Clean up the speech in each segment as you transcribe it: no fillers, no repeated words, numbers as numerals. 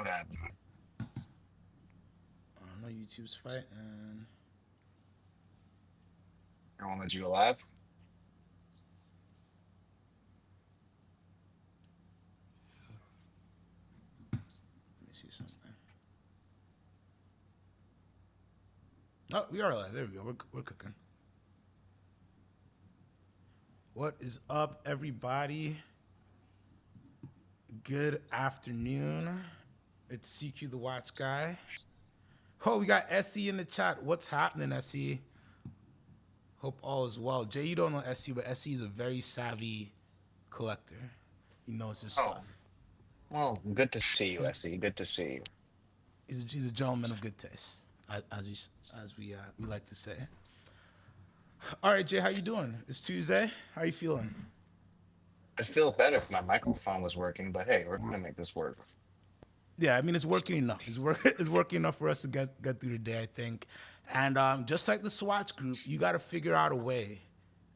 What happened? I don't know. YouTube's fighting. I won't let you go live? Let me see something. Oh, we are live. There we go. We're cooking. What is up, everybody? Good afternoon. It's CQ the Watch Guy. Oh, we got SE in the chat. What's happening, SE? Hope all is well. Jay, you don't know SE, but SE is a very savvy collector. He knows his Oh, stuff. well, good to see you, He's SC. Good to see you. he's a gentleman of good taste, as we like to say. All right, Jay, how you doing? It's Tuesday. How you feeling? I'd feel better if my microphone was working, but hey, we're gonna make this work. Yeah, I mean it's working enough. It's working enough for us to get through the day, I think. And just like the Swatch Group, you got to figure out a way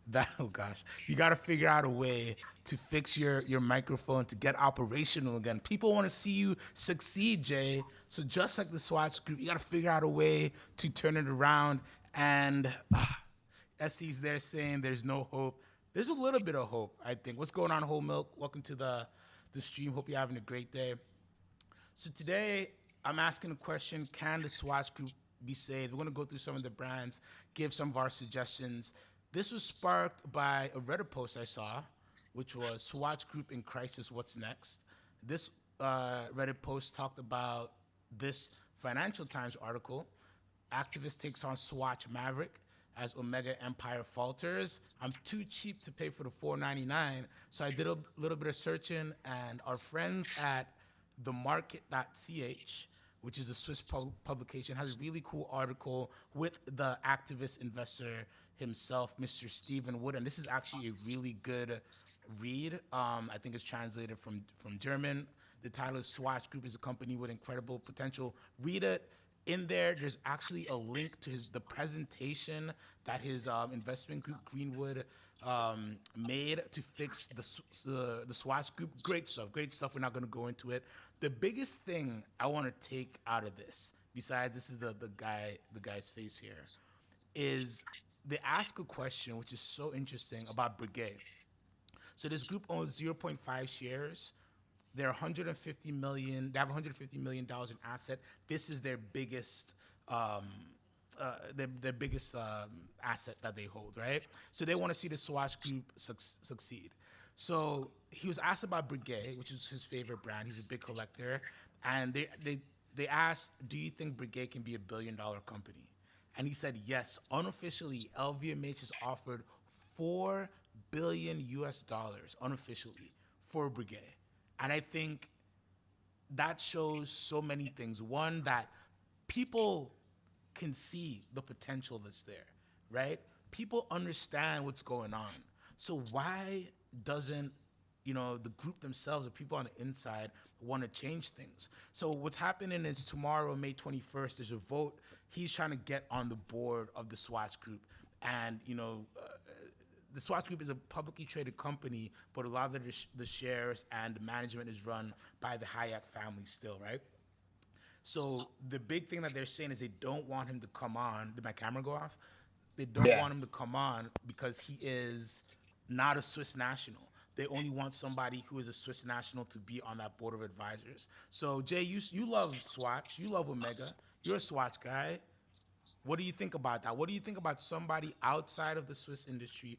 that oh gosh, you got to figure out a way to fix your microphone to get operational again. People want to see you succeed, Jay. So just like the Swatch Group, you got to figure out a way to turn it around. And SC's there saying there's no hope. There's a little bit of hope, I think. What's going on, Whole Milk? Welcome to the stream. Hope you're having a great day. So today I'm asking a question: can the Swatch Group be saved? We're going to go through some of the brands, give some of our suggestions. This was sparked by a Reddit post I saw, which was Swatch Group in crisis. What's next? This Reddit post talked about this Financial Times article. Activist takes on Swatch Maverick as Omega Empire falters. I'm too cheap to pay for the $4.99, so I did a little bit of searching, and our friends at themarket.ch, which is a Swiss publication, has a really cool article with the activist investor himself, Mr. Stephen Wood. And this is actually a really good read. I think it's translated from German. The title is Swatch Group is a company with incredible potential. Read it. In there, there's actually a link to the presentation that his investment group Greenwood made to fix the Swatch Group. Great stuff, great stuff. We're not going to go into it. The biggest thing I want to take out of this, besides this is the guy's face here, is they ask a question which is so interesting about Breguet. So this group owns zero point 0.5 shares. They're 150 million. They have 150 million dollars in asset. This is their biggest asset that they hold, right? So they want to see the Swatch Group succeed. So he was asked about Breguet, which is his favorite brand. He's a big collector, and they asked, "Do you think Breguet can be a billion-dollar company?" And he said yes. Unofficially, LVMH has offered 4 billion US dollars unofficially for Breguet. And I think that shows so many things. One, that people can see the potential that's there, right? People understand what's going on. So why doesn't the group themselves, the people on the inside, want to change things? So what's happening is tomorrow, May 21st, there's a vote. He's trying to get on the board of the Swatch Group, and the Swatch Group is a publicly traded company, but a lot of the shares and the management is run by the Hayek family still, right? So the big thing that they're saying is they don't want him to come on. Did my camera go off? They don't Yeah. want him to come on because he is not a Swiss national. They only want somebody who is a Swiss national to be on that board of advisors. So Jay, you love Swatch, you love Omega, you're a Swatch guy. What do you think about that? What do you think about somebody outside of the Swiss industry,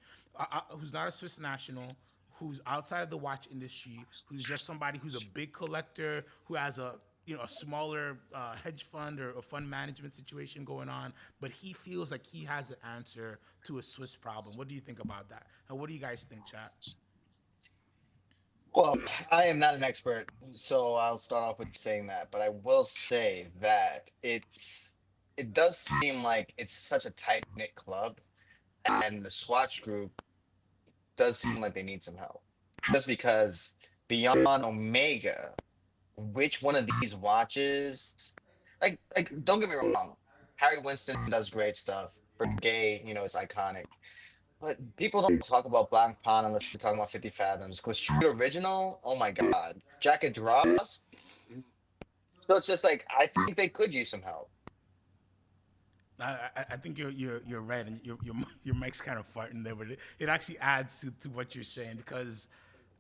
who's not a Swiss national, who's outside of the watch industry, who's just somebody who's a big collector, who has a smaller hedge fund or a fund management situation going on, but he feels like he has an answer to a Swiss problem. What do you think about that? And what do you guys think, chat? Well, I am not an expert, so I'll start off with saying that. But I will say that it does seem like it's such a tight knit club, and the Swatch Group does seem like they need some help. Just because beyond Omega, which one of these watches, don't get me wrong, Harry Winston does great stuff. Breguet, is iconic. But people don't talk about Black Pond unless they're talking about 50 Fathoms. Because Shoot Original, oh my God. Jacket Draws, So it's just like I think they could use some help. I think you're right, and your mic's kind of farting there, but it actually adds to what you're saying because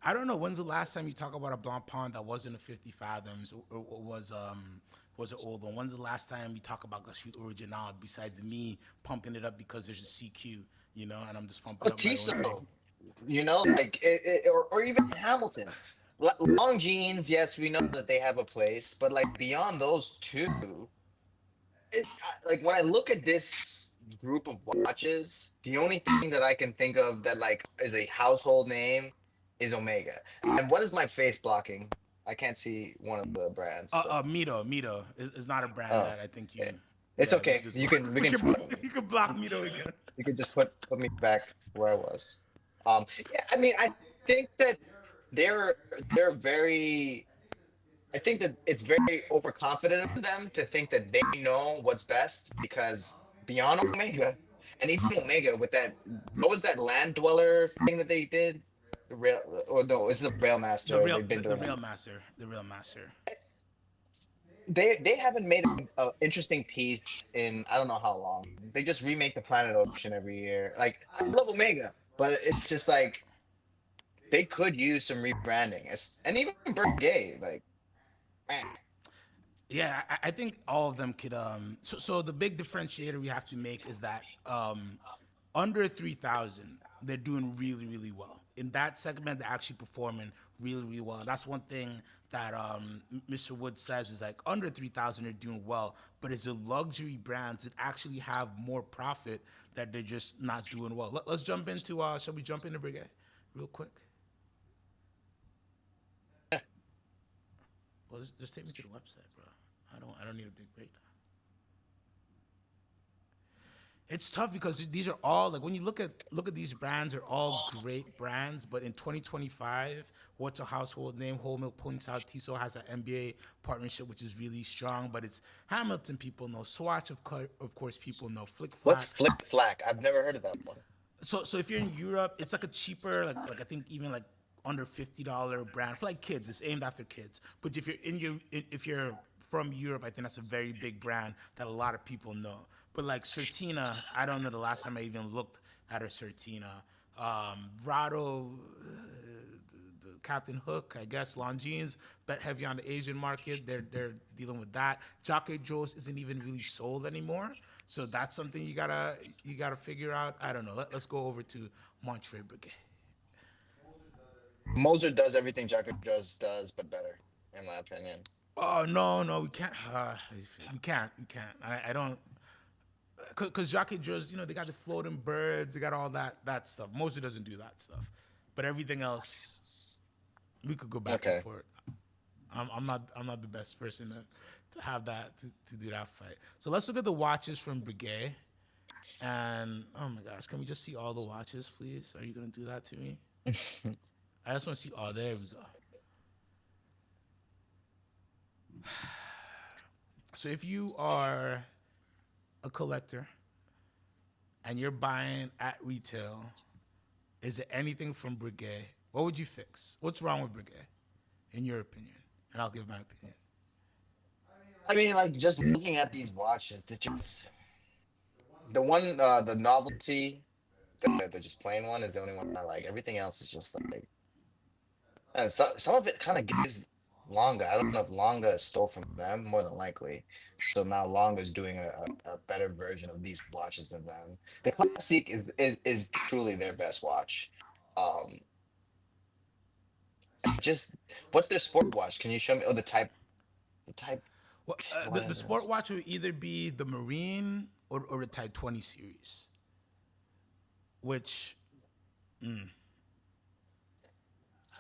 I don't know when's the last time you talk about a Blanc Pond that wasn't a 50 fathoms or was an old one. When's the last time you talk about La Chute Original besides me pumping it up because there's a CQ, and I'm just pumping Oh, up my own thing. Tiso, like or even Hamilton. Long jeans, yes, we know that they have a place, but like beyond those two, like when I look at this group of watches, the only thing that I can think of that like is a household name is Omega. And what is my face blocking? I can't see one of the brands. So, Mito is not a brand oh, that I think yeah, you. it's Yeah, we could okay. just You block. can we We can could you could block Mito again. you could just put me back where I was. Yeah, I mean, I think that they're they're very. I think that it's very overconfident of them to think that they know what's best because beyond Omega and even Omega with that, what was that land dweller thing that they did? The rail, or no, it's the rail master. They've been The doing. real master, the real master. They haven't made a interesting piece in I don't know how long. They just remake the Planet Ocean every year. Like I love Omega, but it's just like they could use some rebranding. And even Bergay, like man, Yeah, I think all of them could. So the big differentiator we have to make is that under 3,000, they're doing really, really well. In that segment, they're actually performing really, really well. That's one thing that Mr. Wood says is like under 3,000, they're doing well, but it's the luxury brands that actually have more profit that they're just not doing well. Let's jump into. Shall we jump into Brigade real quick? Well, just take me to the website, bro. I don't need a big breakdown. It's tough because these are all like when you look at these brands, they're all great brands. But in 2025, what's a household name? Whole Milk points out Tissot has an NBA partnership, which is really strong. But it's Hamilton, people know. Swatch, of course, people know. Flick what's Flack. Flick Flack? I've never heard of that one. So if you're in Europe, it's like a cheaper, like I think even like under $50 brand for like kids. It's aimed after kids. But if you're from Europe, I think that's a very big brand that a lot of people know. But like Certina, I don't know the last time I even looked at a Certina. Rado, the Captain Hook, I guess, Longines, bet heavy on the Asian market. They're dealing with that. Jacques Joe's isn't even really sold anymore. So that's something you gotta figure out. I don't know. Let's go over to Monterey Brigade. Moser does everything Jacko does, but better, in my opinion. Oh no, we can't. We can't. I don't. Cause Jacques Joe's, they got the floating birds, they got all that stuff. Moser doesn't do that stuff, but everything else, we could go back and Okay. forth. I'm not the best person to have that to do that fight. So let's look at the watches from Brigade. And oh my gosh, can we just see all the watches, please? Are you gonna do that to me? I just want to see. Oh, there we go. So if you are a collector and you're buying at retail, is there anything from Brigade? What would you fix? What's wrong with Brigade, in your opinion? And I'll give my opinion. I mean, like just looking at these watches, the one, the novelty, the just plain one is the only one I like. Everything else is just like, so, some of it kind of gives Longa. I don't know if Longa stole from them, more than likely. So now Longa is doing a better version of these watches than them. The Classic is truly their best watch. Um, just what's their sport watch? Can you show me? Oh, the type. Well, What the is sport this? watch would either be the Marine or the Type 20 series, which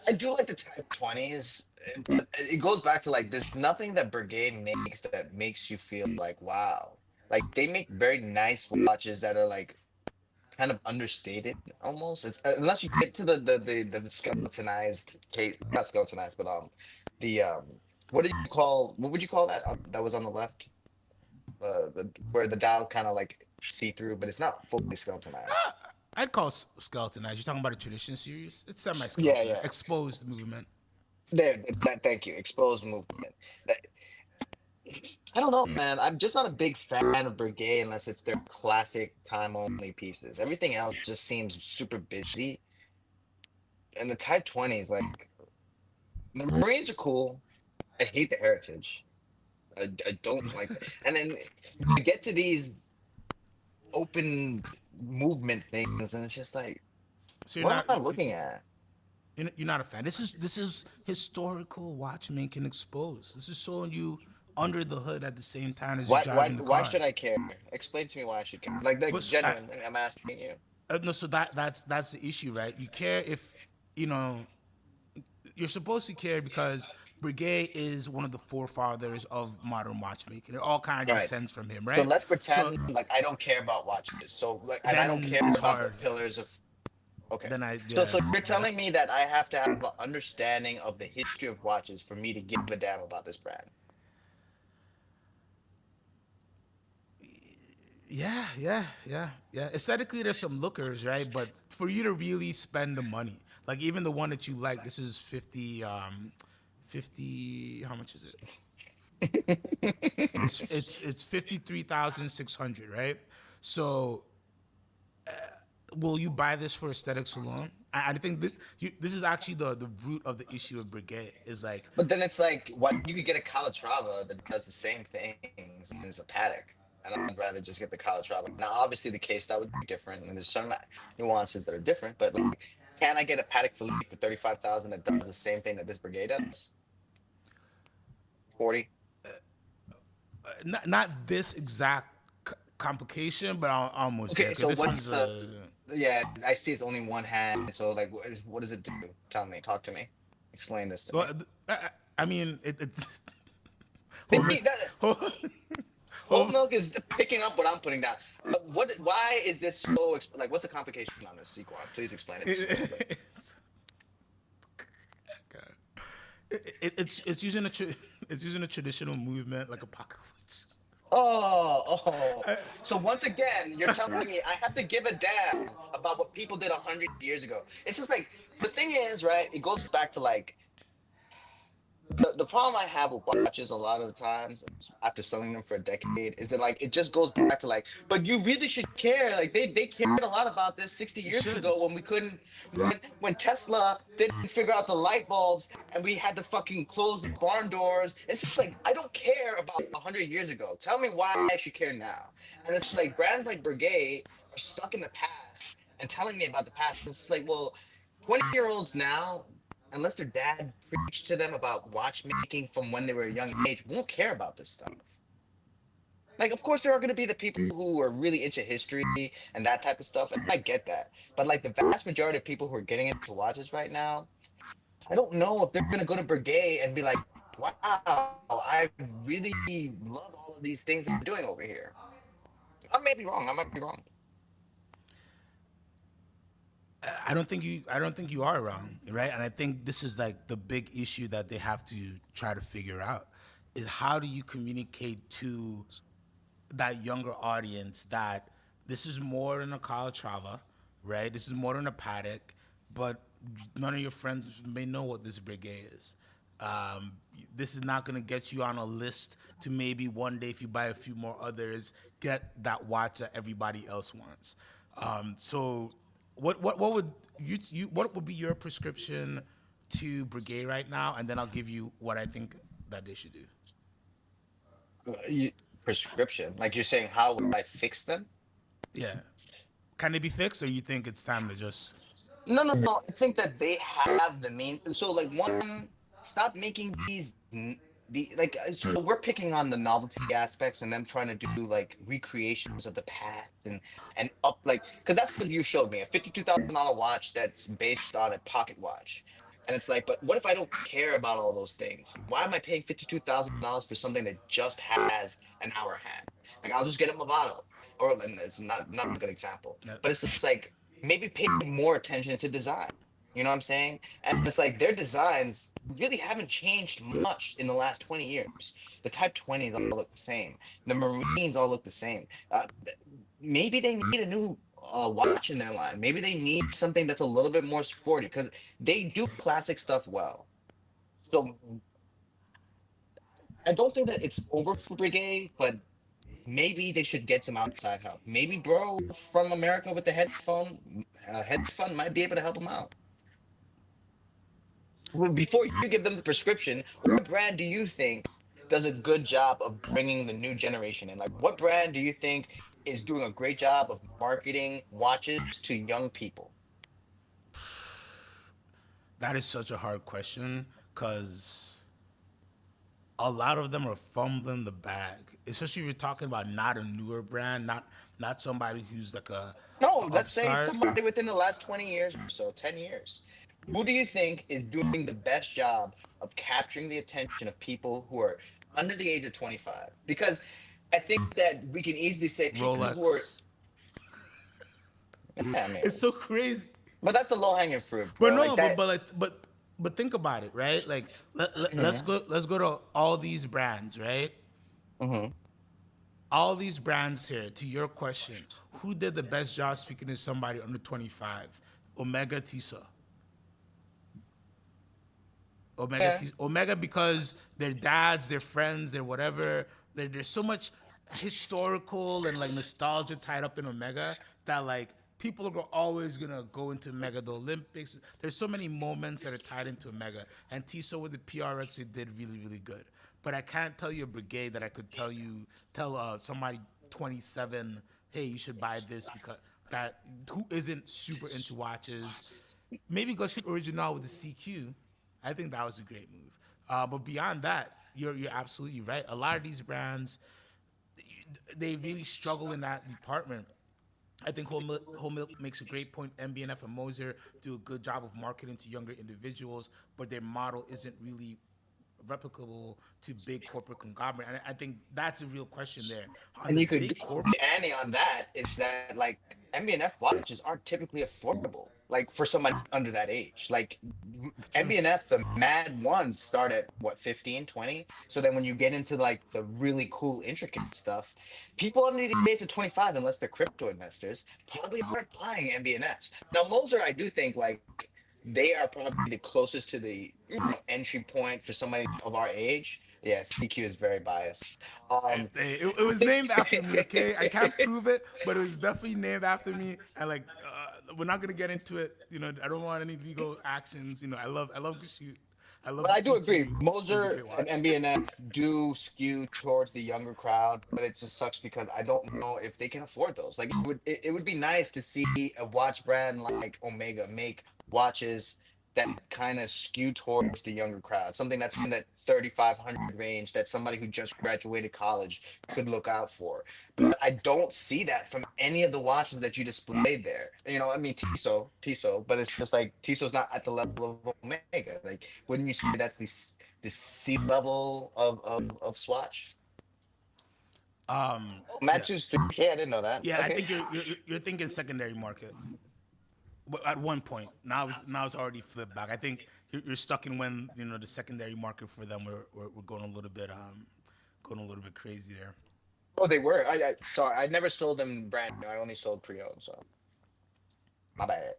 I do like the Type 20s, but it goes back to like there's nothing that Brigade makes that makes you feel like wow. Like they make very nice watches that are like kind of understated almost. It's unless you get to the skeletonized case, not skeletonized, but the what would you call that that was on the left? Where the dial kind of like see through, but it's not fully skeletonized. I'd call skeletonized. You're talking about a tradition series. It's Yeah, semi-skeletonized, yeah. exposed movement. Thank you. Exposed movement. I don't know, man. I'm just not a big fan of Breguet unless it's their classic time only pieces. Everything else just seems super busy. And the Type 20s, like the Marines are cool. I hate the heritage. I don't like that. And then you get to these open movement things, and it's just like, So what am I looking at? you're not a fan. This is historical watchmaking exposed. This is showing you under the hood at the same time as you're driving the Why car. should I care? Explain to me why I should care. Like But genuine. I'm asking you. no, so that's the issue, right? You care if you know you're supposed to care because Breguet is one of the forefathers of modern watchmaking. It all kind of All right. descends from him, So right? let's So pretend like I don't care about watches. So like, and I don't then care it's about the hard. pillars of. Okay. Then I So yeah so you're yeah telling me that I have to have an understanding of the history of watches for me to give a damn about this brand. yeah. Aesthetically, there's some lookers, right? But for you to really spend the money, like even the one that you like, this is 50. How much is it? It's 53,600, right? So will you buy this for aesthetics alone? I think this is actually the root of the issue of Breguet is like But then it's like, why you could get a Calatrava that does the same things and is a paddock, and I'd rather just get the Calatrava. Now, obviously, the case that would be different, and there's some nuances that are different. But like, can I get a paddock Philippe for 35,000 that does the same thing that this Brigade does? 40. not this exact complication, but almost there Okay, because so this what's one's the? a Yeah, I see it's only one hand. So like, what does it do? Tell me, talk to me, explain this to well, me. I mean it's whole Picky, mix whole, Whole whole, milk is picking up what I'm putting down. What? Why is this so? Like, what's the complication on this sequel? Please explain it to me a little bit. it's it's using it's using a traditional movement like a pocket watch. Oh. So once again, you're telling me I have to give a damn about what people did 100 years ago. It's just like the thing is, right? It goes back to like the problem I have with watches a lot of the times after selling them for a decade is that like it just goes back to like, but you really should care. Like they cared a lot about this 60 You years should. ago when we couldn't when Tesla didn't figure out the light bulbs and we had to fucking close the barn doors. It's just like I don't care about 100 years ago. Tell me why I should care now. And it's like brands like Breguet are stuck in the past and telling me about the past. It's just like, well, 20-year-olds now, unless their dad preached to them about watchmaking from when they were a young age, won't care about this stuff. Like, of course, there are going to be the people who are really into history and that type of stuff, and I get that. But like the vast majority of people who are getting into watches right now, I don't know if they're going to go to Breguet and be like, "Wow, I really love all of these things they're doing over here." I may be wrong. I might be wrong. I don't think you are wrong, right? And I think this is like the big issue that they have to try to figure out is how do you communicate to that younger audience that this is more than a Calatrava, right? This is more than a paddock, but none of your friends may know what this Breguet is. Um, this is not going to get you on a list to maybe one day, if you buy a few more others, get that watch that everybody else wants. So, what would what would be your prescription to Breguet right now? And then I'll give you what I think that they should do. Prescription, like you're saying, how would I fix them? Yeah. Can it be fixed, or you think it's time to just? No, no, no. I think that they have the main. So, like, one, stop making the like. So we're picking on the novelty aspects and them trying to do like recreations of the past and up like because that's what you showed me, a $52,000 watch that's based on a pocket watch, and it's like, but what if I don't care about all those things? Why am I paying $52,000 for something that just has an hour hand? Like, I'll just get a Movado, or and it's not a good example, No. but it's just like maybe pay more attention to design. You know what I'm saying? And it's like their designs really haven't changed much in the last 20 years. The Type 20s all look the same. The Marines all look the same. Maybe they need a new watch in their line. Maybe they need something that's a little bit more sporty because they do classic stuff well. So I don't think that it's over for Brigade, but maybe they should get some outside help. Maybe bro from America with the hedge fund might be able to help them out. Well, before you give them the prescription, what brand do you think does a good job of bringing the new generation in? Like, what brand do you think is doing a great job of marketing watches to young people? That is such a hard question because a lot of them are fumbling the bag. Especially if you're talking about not a newer brand, not somebody who's like a No, let's say upstart. somebody within the last 20 years or so, 10 years. Who do you think is doing the best job of capturing the attention of people who are under the age of 25? Because I think that we can easily say people who are, Rolex. yeah, I mean, It's so crazy. but that's the low hanging fruit, But bro. Like no, that. but think about it, right? Like let's Mhm, go to all these brands, right? mhm. All these brands here. To your question, who did the best job speaking to somebody under 25? Omega Tisa. Yeah. Omega because their dads, their friends, their whatever. There's so much historical and like nostalgia tied up in Omega that like people are always gonna go into Omega. The Olympics. There's so many moments that are tied into Omega. And Tissot with the PRX, they did really really good. But I can't tell you a brigade that I could tell somebody 27, hey, you should buy this because that who isn't super into watches. Maybe Gusset Original with the CQ. I think that was a great move. But beyond that, you're absolutely right. A lot of these brands, they really struggle in that department. I think Whole Milk makes a great point. MBNF and Moser do a good job of marketing to younger individuals, but their model isn't really replicable to big corporate conglomerate. And I think that's a real question there. On And the you could big go corp, the ante on that is that like MBNF watches aren't typically affordable, like for somebody under that age. Like true. MBNF, the Mad ones start at what, 15, 20. So then when you get into like the really cool, intricate stuff, people under the age of 25, unless they're crypto investors, probably aren't buying MBNFs. Now, Moser, I do think like they are probably the closest to the entry point for somebody of our age. Yeah, CQ is very biased. Um, It was named after me, okay? I can't prove it, but it was definitely named after me. And like, we're not gonna get into it. You know, I don't want any legal actions. You know, I love the shoot. I love but the I do agree. CQ. It's a Moser great and watch. MBNF do skew towards the younger crowd, but it just sucks because I don't know if they can afford those. Like it would be nice to see a watch brand like Omega make watches that kind of skew towards the younger crowd. Something that's in that 3,500 range that somebody who just graduated college could look out for. But I don't see that from any of the watches that you displayed there. You know, I mean Tissot, but it's just like Tissot's not at the level of Omega. Like, wouldn't you say that's the C level of Swatch? Oh, Yeah, Matsu's 3K. I didn't know that. yeah. I Okay. think you're thinking secondary market. But at one point, now it's already flipped back. I think you're stuck in when you know the secondary market for them. We're going a little bit going a little bit crazy there. Oh, they were. I sorry. I never sold them brand new. I only sold pre-owned. So my bad.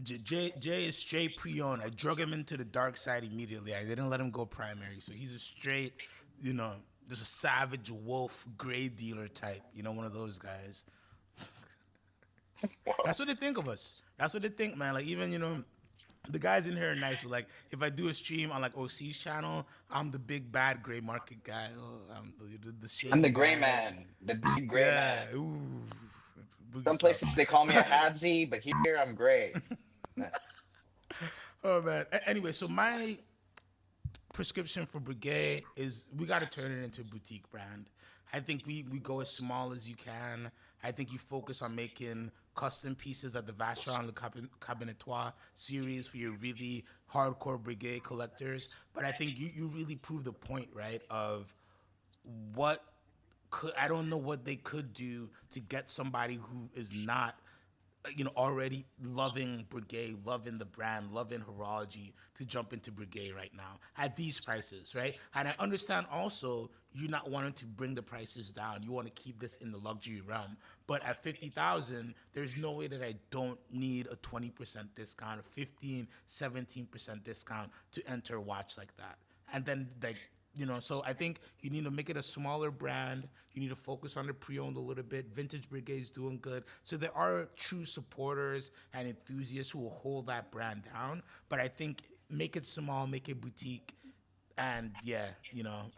Jay is straight pre-owned. I drug him into the dark side immediately. I didn't let him go primary, so he's a straight, you know, just a savage wolf gray dealer type. You know, one of those guys. That's what they think of us. That's what they think, man. Like even the guys in here are nice, but like if I do a stream on like OC's channel, I'm the big bad gray market guy. Oh, I'm the I'm shady the gray guy. man, the big gray Yeah. man. Ooh. Boogie Some stuff. places they call me a halvesy, but here I'm gray. Oh man. Anyway, so my prescription for Brigade is we got to turn it into a boutique brand. I think we go as small as you can. I think you focus on making custom pieces like the Vacheron Le Cabinetois series for your really hardcore Brigade collectors. But I think you really prove the point, right, of what I don't know what they could do to get somebody who is not already loving Brigade, loving the brand, loving horology to jump into Brigade right now at these prices, right? And I understand also you not wanting to bring the prices down. You want to keep this in the luxury realm. But at 50,000, there's no way that I don't need a 20% discount, a 15, 17% discount to enter a watch like that. And then like So I think you need to make it a smaller brand. You need to focus on the pre-owned a little bit. Vintage Brigade is doing good, so there are true supporters and enthusiasts who will hold that brand down. But I think make it small, make it boutique, and yeah,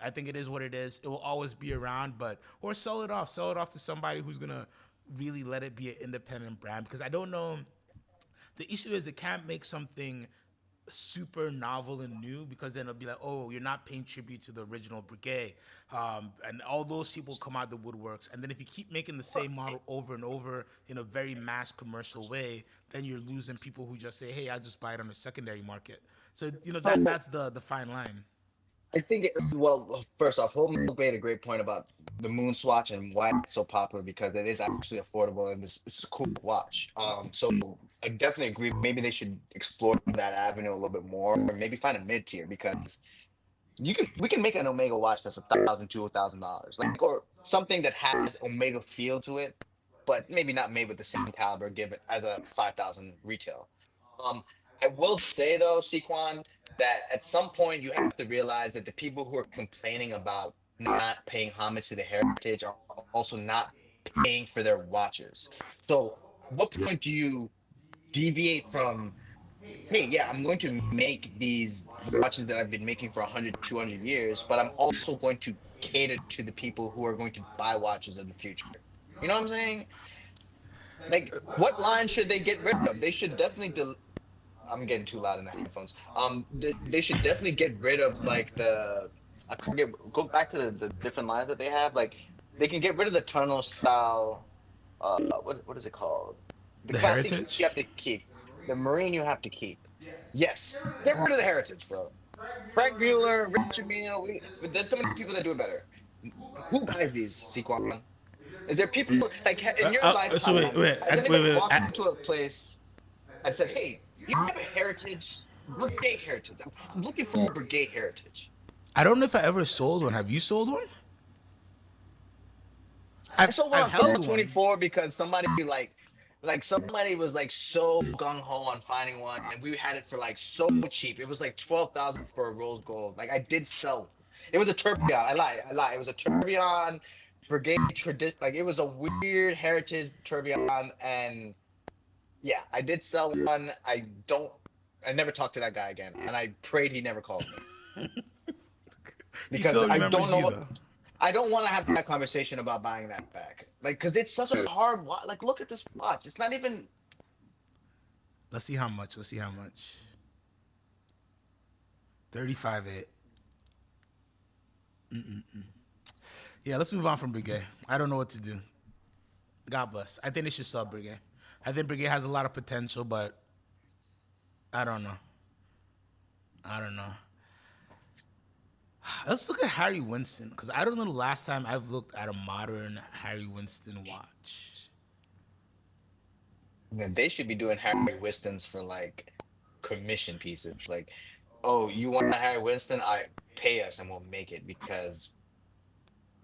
I think it is what it is. It will always be around, but or sell it off to somebody who's gonna really let it be an independent brand. Because I don't know, the issue is they can't make something super novel and new, because then it'll be like, oh, you're not paying tribute to the original Brigade, and all those people come out the woodworks. And then if you keep making the same model over and over in a very mass commercial way, then you're losing people who just say, hey, I'll just buy it on the secondary market. So that's the fine line. I think, well, first off, Home made a great point about the Moon Swatch and why it's so popular, because it is actually affordable and it's a cool watch. So I definitely agree. Maybe they should explore that avenue a little bit more, or maybe find a mid tier, because we can make an Omega watch that's $1,000 to $2,000, like, or something that has Omega feel to it, but maybe not made with the same caliber, give it as a 5,000 retail. Um, I will say though, Sequan, that at some point you have to realize that the people who are complaining about not paying homage to the heritage are also not paying for their watches. So at what point do you deviate from, hey, yeah, I'm going to make these watches that I've been making for 100, 200 years, but I'm also going to cater to the people who are going to buy watches in the future. You know what I'm saying? Like, what line should they get rid of? They should definitely. I'm getting too loud in the headphones. They should definitely get rid of, like, the. I forget. Go back to the different lines that they have. Like, they can get rid of the tunnel style. What is it called? The The classic you have heritage. to keep. The marine you have to keep. Yes, get rid of the heritage, bro. Frank Mueller, Richard Mille. But there's so many people that do it better. Who buys these, Sequan? Is there people like, in your So lifetime? Has wait, anybody wait. walked into a place and said, "Hey, do you have a heritage, brigade heritage? I'm looking for a brigade heritage." I don't know if I ever sold one. Have you sold one? I saw one I've on Forever held one. 24 because somebody, like somebody was like so gung ho on finding one, and we had it for like so cheap. It was like 12,000 for a rose gold. Like, I did sell one. It was a tourbillon. I lie. It was a tourbillon brigade tradition. Like, it was a weird heritage tourbillon, and yeah, I did sell one. I never talked to that guy again, and I prayed he never called me, He because still I don't remembers know you what. though. I don't want to have that conversation about buying that back. Like, because it's such a hard watch. Like, look at this watch. It's not even. Let's see how much. Let's see how much. 35.8. Yeah, let's move on from Brigade. I don't know what to do. God bless. I think they should sub Brigade. I think Brigade has a lot of potential, but I don't know. I don't know. Let's look at Harry Winston, because I don't know the last time I've looked at a modern Harry Winston watch. They should be doing Harry Winstons for, like, commission pieces. Like, oh, you want a Harry Winston? I pay us and we'll make it, because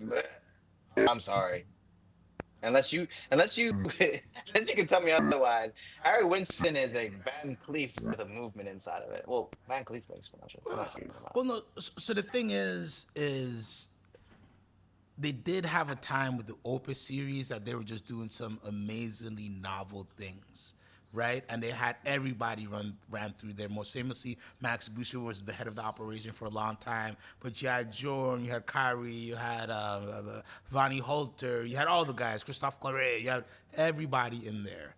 bleh, I'm sorry. Unless you unless you can tell me otherwise, Harry Winston is a Van Cleef with a movement inside of it. Well, Van Cleef makes furniture. What am I talking about? Well, no. So the thing is they did have a time with the Opus series that they were just doing some amazingly novel things, right? And they had everybody ran through there. Most famously, Max Boucher was the head of the operation for a long time. But you had Jorn, you had Kyrie, you had Vonnie Holter, you had all the guys, Christophe Claret, you had everybody in there.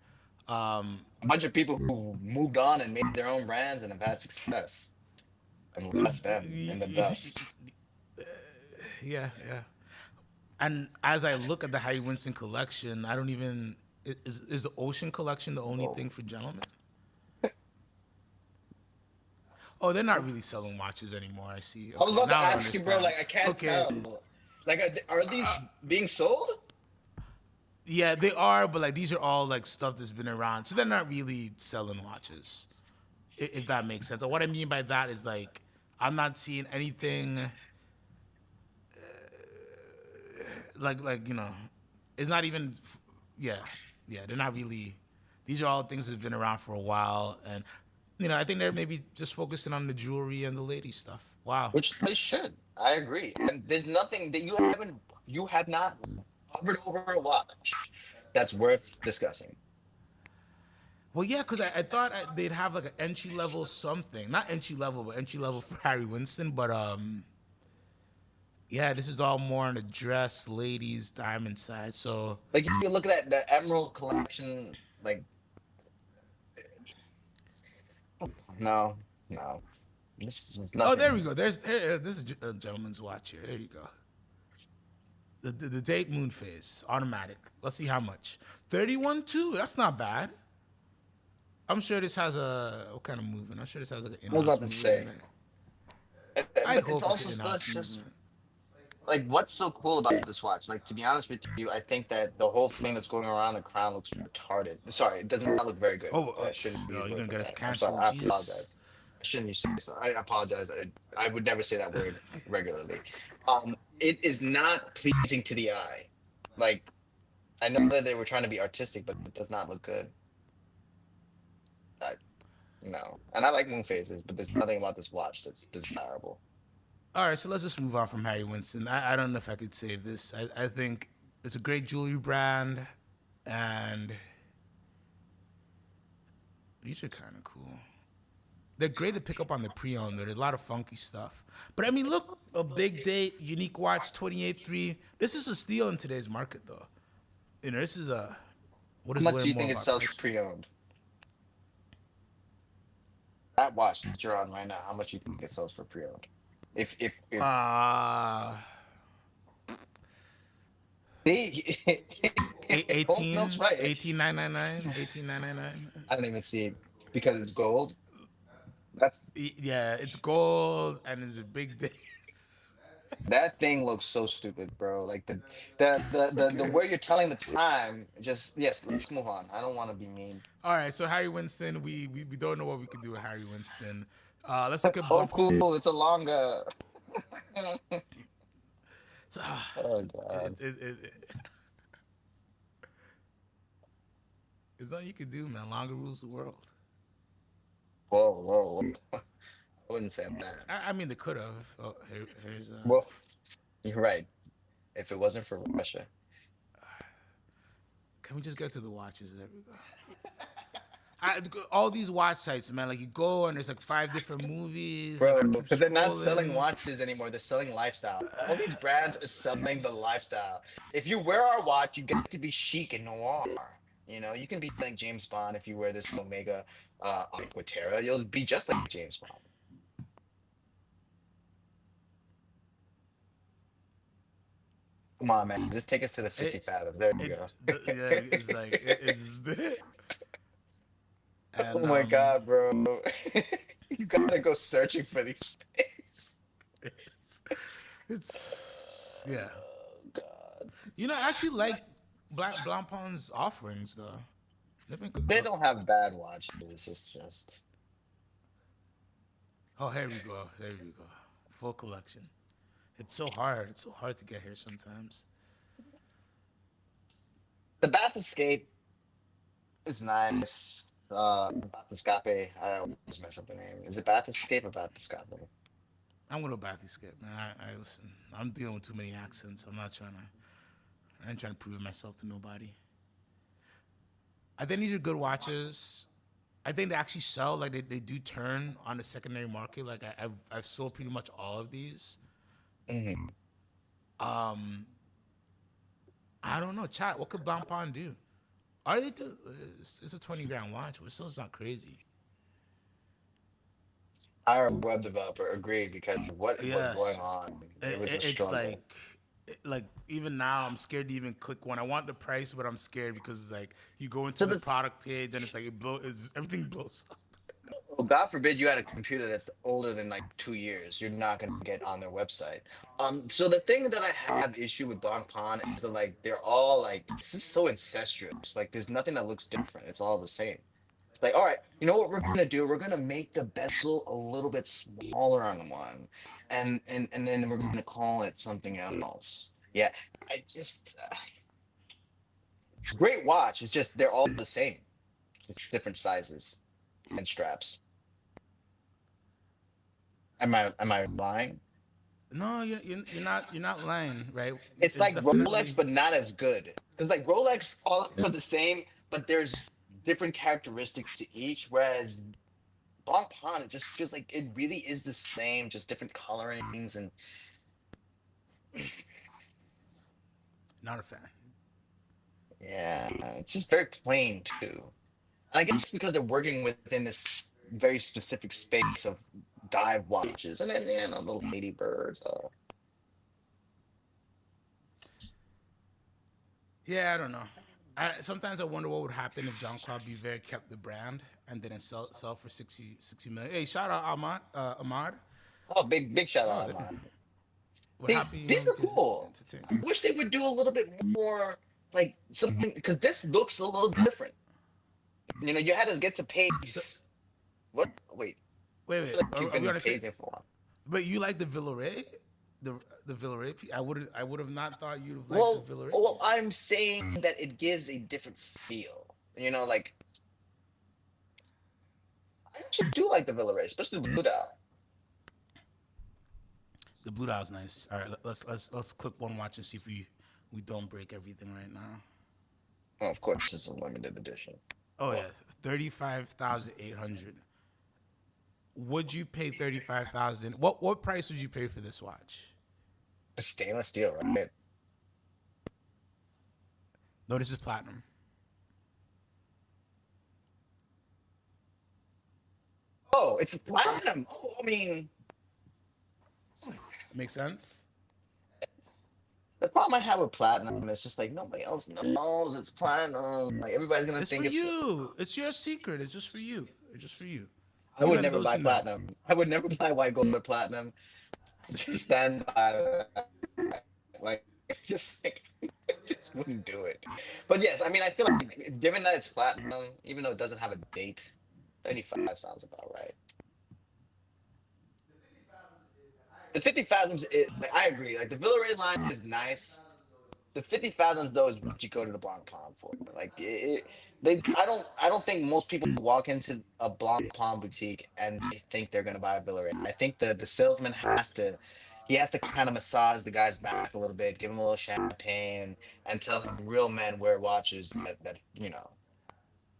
A bunch of people who moved on and made their own brands and have had success and left them in the dust. Yeah, yeah. And as I look at the Harry Winston collection, I don't even is the Ocean collection the only Oh, thing for gentlemen? Oh, they're not really selling watches anymore. I see. I was Okay, about to now I ask you, bro. understand. Like, I can't Okay, tell. Like, are these being sold? yeah, they are, but like these are all like stuff that's been around, so they're not really selling watches, if that makes sense. And what I mean by that is like I'm not seeing anything like it's not even yeah, yeah, they're not really. These are all things that's been around for a while, and I think they're maybe just focusing on the jewelry and the lady stuff. Wow. which they should. I agree. And there's nothing that you have not hovered over a watch that's worth discussing. Well, yeah, because I thought they'd have like an entry level something, not entry level, but entry level for Harry Winston. But yeah, this is all more on the dress, ladies, diamond side. So, Like you look at the Emerald collection, like no, no, this is oh, there we nothing. go. This is a gentleman's watch here. There you go. The date moon phase automatic. Let's see how much. 31 too. That's not bad. I'm sure this has a what kind of movement? I'm sure this has like an I was in-house about to movement in say, it. I but it's hope it's an also still in-house just movement. like what's so cool about this watch? Like to be honest with you, I think that the whole thing that's going around the crown looks retarded. Sorry, it does not look very good. Oh, I shouldn't use you're words gonna like get us that. I'm sorry. canceled. I Jeez. apologize. I shouldn't use so. I apologize. I would never say that word regularly. It is not pleasing to the eye. Like I know that they were trying to be artistic, but it does not look good. I, no, and I like moon phases, but there's nothing about this watch that's desirable. All right, so let's just move on from Harry Winston. I don't know if I could save this. I think it's a great jewelry brand, and these are kind of cool. They're great to pick up on the pre-owned. There's a lot of funky stuff. But I mean, look, a big date, unique watch, 28.3. This is a steal in today's market, though. This is a what How is much way do you more think it about sells price. pre-owned? That watch that you're on right now, how much do you think it sells for pre-owned? If Uh see, if Hope Mills 18, right, 18,999, 18,999. I don't even see it because it's gold. That's Yeah, it's gold and it's a big day. that thing looks so stupid, bro. Like the Okay. where you're telling the time. Just yes, let's move on. I don't want to be mean. All right, so Harry Winston, we don't know what we could do with Harry Winston. Let's look at Oh, bump. cool. It's a longer. So, Oh it, God. it, it, it, it's all you could do, man. Longer rules the world. Whoa, whoa, whoa. I wouldn't say that. I mean, they could have. Oh, here's Well, you're right. If it wasn't for Russia, Can we just get to the watches? There we go. All these watch sites, man. Like you go and there's like five different movies. I bro, gotta keep but they're not selling scrolling. watches anymore. They're selling lifestyle. All these brands are selling the lifestyle. If you wear our watch, you get to be chic and noir. You know, you can be like James Bond if you wear this Omega Aquaterra. You'll be just like James Bond. Come on, man. Just take us to the 50 It fathom. There you go. yeah, it's like it is. Oh And my God, bro. You gotta go searching for these things. it's yeah. Oh God. I actually like Black Blancpain's offerings though. They've been good. They don't have bad watches. It's just Oh, here we go. There we go. Full collection. It's so hard. It's so hard to get here sometimes. the Bath Escape is nice. Bath Escape. I always mess up the name. Is it Bath Escape or Bath Escape? I'm gonna Bathy skip, man. I listen. I'm dealing with too many accents. I'm not trying to. I ain't trying to prove myself to nobody. I think these are good watches. I think they actually sell. Like they do turn on the secondary market. Like I've sold pretty much all of these. Hmm. Um, I don't know, chat. What could Blancpain do? Are they do? It's a 20 grand watch, but still it's not crazy. Our web developer agreed because what was going Yes, on? It was a it's struggle. like even now I'm scared to even click one. I want the price, but I'm scared because it's like you go into So the the product page and it's like everything blows up. well, God forbid you had a computer that's older than like 2 years. You're not gonna get on their website. So the thing that I have issue with Blancpain is that like they're all like it's just so incestuous. Like there's nothing that looks different. It's all the same. It's like, all right, you know what we're gonna do? We're gonna make the bezel a little bit smaller on one, and then we're gonna call it something else. Yeah, I just great watch. It's just they're all the same, just different sizes and straps. Am I lying? No, you're not lying, right? It's It's like Rolex, definitely but not as good. Because like Rolex, all are the same, but there's different characteristics to each. Whereas Blanc Pan, it just feels like it really is the same, just different colorings and not a fan. yeah, it's just very plain too. And I guess because they're working within this very specific space of dive watches, and then the ladybirds. Yeah, I don't know. Sometimes I wonder what would happen if John Claude Biver kept the brand and didn't sell for 60 million. Hey, shout out Ahmad. Oh, big shout Oh, out, man. we're happy These we are could cool. entertain. I wish they would do a little bit more like something because this looks a little different. You had to get to So, page. What? Wait, I wait, feel like you've are been we in gonna say? page there for a while. But you like the Villeray, the Villeray piece? I would have not thought you'd have liked the Well, Villeray well, I'm pieces. saying that it gives a different feel. Like I actually do like the Villa, especially the Blue Dial. The blue dial's nice. All right, let's click one watch and see if we don't break everything right now. Well, of course, it's a limited edition. Oh Well, yeah, 35,800. Would you pay 35,000? What price would you pay for this watch? it's stainless steel, right? No, this is platinum. Oh, it's platinum. Oh, I mean, Make sense? the problem I have with platinum is just like nobody else knows it's platinum. Like everybody's gonna It's for think it's. you. It's your secret. It's just for you. It's just for you. I You would and never those buy who know. platinum. I would never buy white gold or platinum. Just stand by that. Like just like just wouldn't do it. But yes, I mean I feel like given that it's platinum, even though it doesn't have a date, 35 sounds about right. The 50 fathoms, like, I agree. Like the Villarreal line is nice. The 50 fathoms though is what you go to the Blanc Palm for. Like I don't think most people walk into a Blanc Palm boutique and they think they're gonna buy a Villarreal. I think the salesman he has to kind of massage the guy's back a little bit, give him a little champagne, and tell him real men wear watches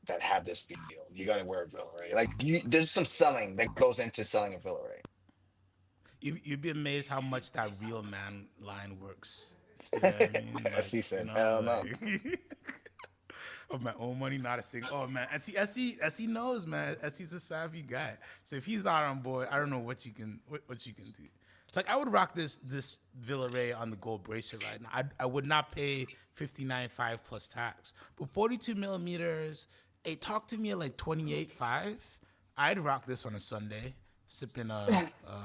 that have this feel. You gotta wear a Villarreal. Like there's some selling that goes into selling a Villarreal. You'd be amazed how much that real man line works. You know what I mean? As Like, he you said, know, hell no. like of my own money, not a single. Oh man, SC knows, man. SC's a savvy guy. So if he's not on board, I don't know what you can do. Like I would rock this Villaray on the gold bracelet right now. I would not pay 59.5 plus tax, but 42 millimeters. Hey, talk to me at like 28.5. I'd rock this on a Sunday, sipping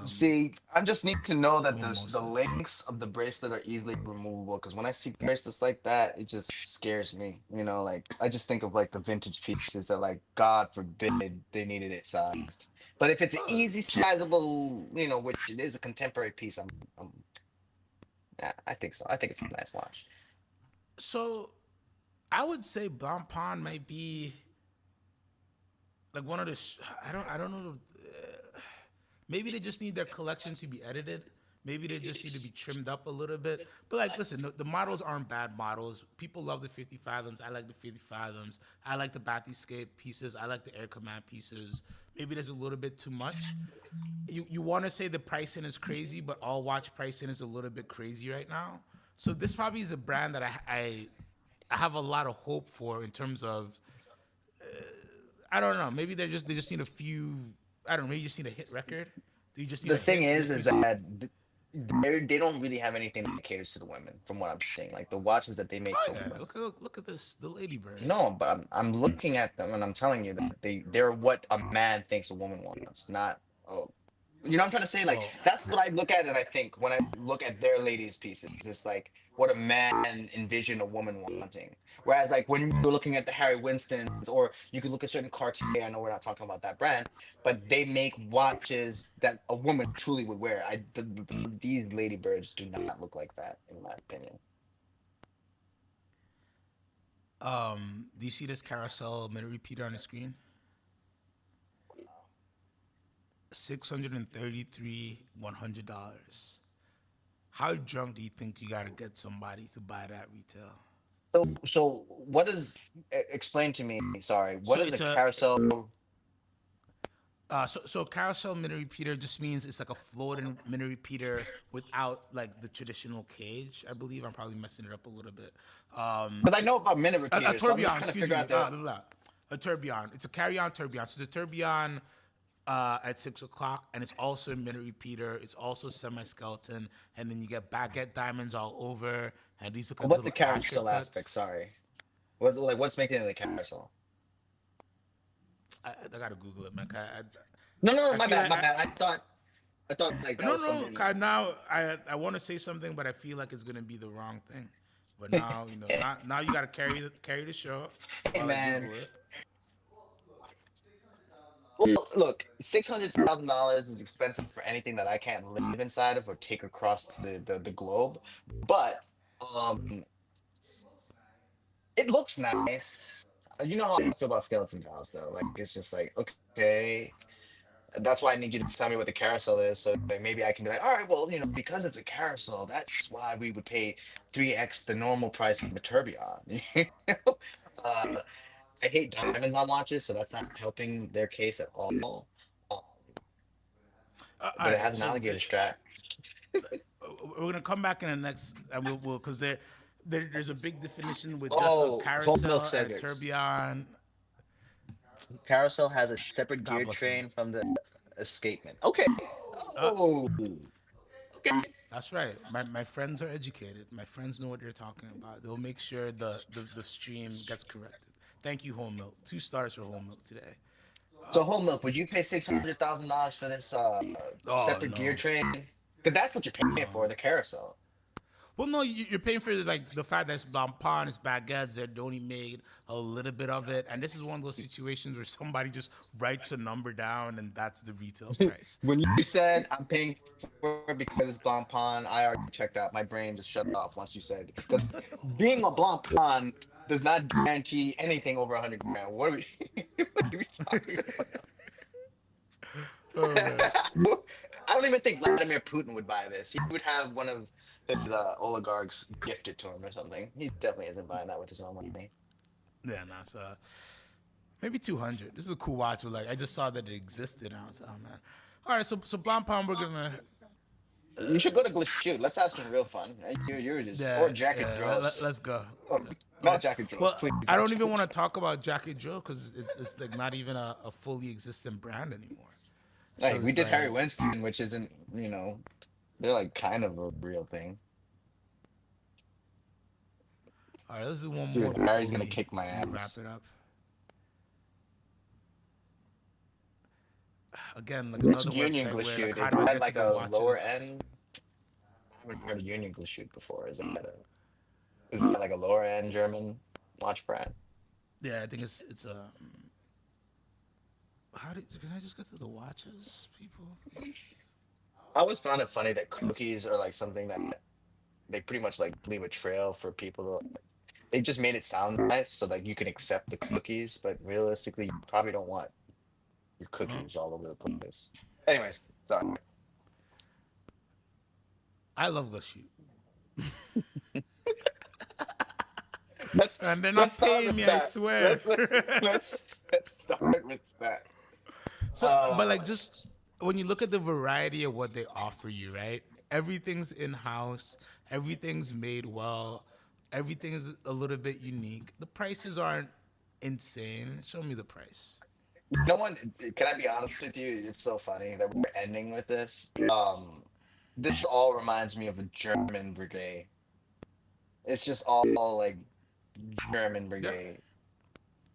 See, I just need to know a that the mimosa. links of the bracelet are easily removable because when I see bracelets like that, it just scares me. Like I just think of like the vintage pieces that like God forbid they needed it sized. But if it's an Oh, easy sizable, which it is a contemporary piece, I think so. I think it's a nice watch. so I would say Blancpain might be like one of the. I don't know. Maybe they just need their collection to be edited. Maybe they just need to be trimmed up a little bit. But like, listen, the models aren't bad models. People love the 50 fathoms. I like the 50 fathoms. I like the Bathyscape pieces. I like the Air Command pieces. Maybe there's a little bit too much. You want to say the pricing is crazy, but all watch pricing is a little bit crazy right now. So this probably is a brand that I have a lot of hope for in terms of I don't know. Maybe they just need a few. I don't know. Maybe you just need a hit record. You just need The a thing hit. is that they don't really have anything that caters to the women, from what I'm seeing. Like the watches that they make Oh for yeah, women. look at this, the Ladybird. No, but I'm looking at them and I'm telling you that they're what a man thinks a woman wants, not oh I'm trying to say like Well, that's what I look at and I think when I look at their ladies pieces. It's like what a man envisioned a woman wanting. Whereas like when you're looking at the Harry Winstons or you could look at certain Cartier, I know we're not talking about that brand, but they make watches that a woman truly would wear. These ladybirds do not look like that in my opinion. do you see this carousel minute repeater on the screen? $633,100. How drunk do you think you gotta get somebody to buy that retail? So what is explain to me, sorry, what So is a it's a carousel? so carousel mini repeater just means it's like a floating mini repeater without like the traditional cage. I believe I'm probably messing it up a little bit. Because I So know about minute a repeaters, so I'm just tourbillon, trying to excuse figure me. out the. Blah, blah. A tourbillon. It's a carry-on tourbillon. So the tourbillon at 6 o'clock, and it's also a minute repeater. It's also semi-skeleton, and then you get baguette diamonds all over, and these look like What's the little Asher carousel aspect? cuts. Sorry, what's making it a carousel? I gotta Google it, man. No, no, no, I my feel bad, like my bad. I thought like that no, was no. something. Now I want to say something, but I feel like it's gonna be the wrong thing. But now now you gotta carry the show Hey while I man, Google it. well, look, $600,000 is expensive for anything that I can't live inside of or take across the globe, but um, it looks nice. You know how I feel about skeleton dolls, though. Like it's just like okay, that's why I need you to tell me what the carousel is, so like, maybe I can be like, all right, well, because it's a carousel, that's why we would pay 3x the normal price of a tourbillon. know? Uh, I hate diamonds on watches, so that's not helping their case at all. Um, All but it right, has an alligator strap. we're gonna come back in the next, and we'll because there's a big definition with just a Oh, whole milk carousel and a segments. tourbillon. Carousel has a separate God gear bless him. train from the escapement. Okay. Oh, okay. That's right. My friends are educated. My friends know what they're talking about. They'll make sure the stream gets corrected. Thank you, Whole Milk. 2 stars for Whole Milk today. So whole milk, would you pay $600,000 for this Oh separate gear no, train? Because that's what you're paying for, the carousel. well no, you're paying for like the fact that it's Blancpain, it's baguettes. They only made a little bit of it, and this is one of those situations where somebody just writes a number down, and that's the retail price. When you said I'm paying for it because it's Blanc Pawn, I already checked out. My brain just shut off once you said because being a Blanc Pawn does not guarantee anything over 100 grand. What are we? What are we talking Oh man. about? I don't even think Vladimir Putin would buy this. He would have one of his oligarchs gifted to him or something. He definitely isn't buying that with his own money. Yeah, nah, so maybe 200. This is a cool watch. But like, I just saw that it existed. And I was like, oh man. All right, so Blancpain, we're gonna You should go to Glashute. Let's have some real fun. You're just or Jack and Joe's. let's go. Oh, not Oh, Jack and Joe's, well, please. I Not don't Jack even and want to Joe's. talk about Jackie Joe because it's like not even a fully existent brand anymore. So Like we it's did Harry like, Winston, which isn't, they're like kind of a real thing. all right, let's do one more Dude, before Harry's gonna kick my we wrap ass. it up. Again, like What's another Union website where like Glashute? how Is do I that get to like the a lower watches? end? I haven't heard of Union Glashute before. Is that like a lower end German watch brand? Yeah, I think it's how did can I just get to the watches, people? I always found it funny that cookies are like something that they pretty much like leave a trail for people to. They just made it sound nice so like you can accept the cookies, but realistically, you probably don't want your cookies all over the place. Anyways, sorry. I love the shoot, Let's and they're let's not start paying with me. I that. swear. Let's start with that. So, but Uh, like, just when you look at the variety of what they offer you, right? Everything's in house. Everything's made well. Everything's a little bit unique. The prices aren't insane. Show me the price. no one. Can I be honest with you? It's so funny that we're ending with this. This all reminds me of a German brigade. It's just all like German Yeah, brigade.